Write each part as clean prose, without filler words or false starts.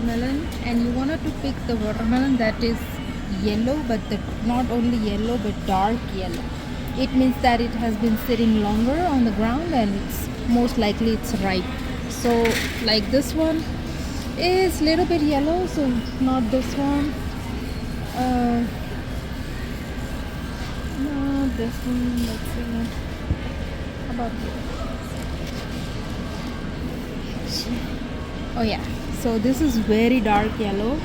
watermelon, and you wanted to pick the watermelon that is yellow, but not only yellow but dark yellow. It means that it has been sitting longer on the ground and it's most likely it's ripe. So like this one is little bit yellow, so not this one. Not this one. Let's see. How about this? Oh yeah, so this is very dark yellow,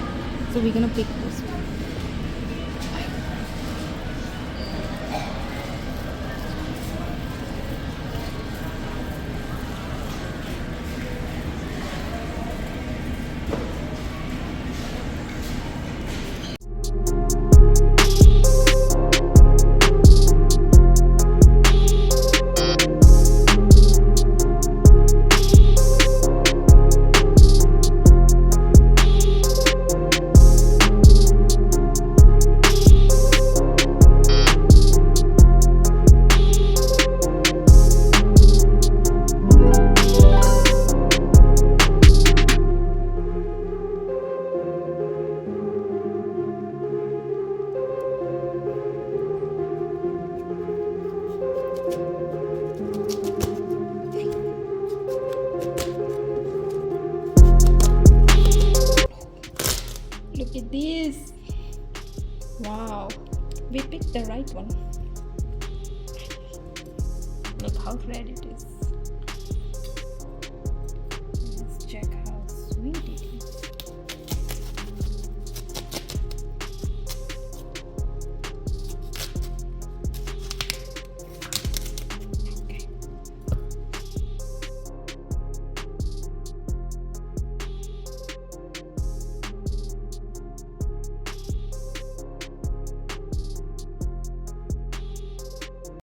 so we're gonna pick this one. Look at this. Wow, we picked the right one. Look how red it is. Let's check how sweet it is.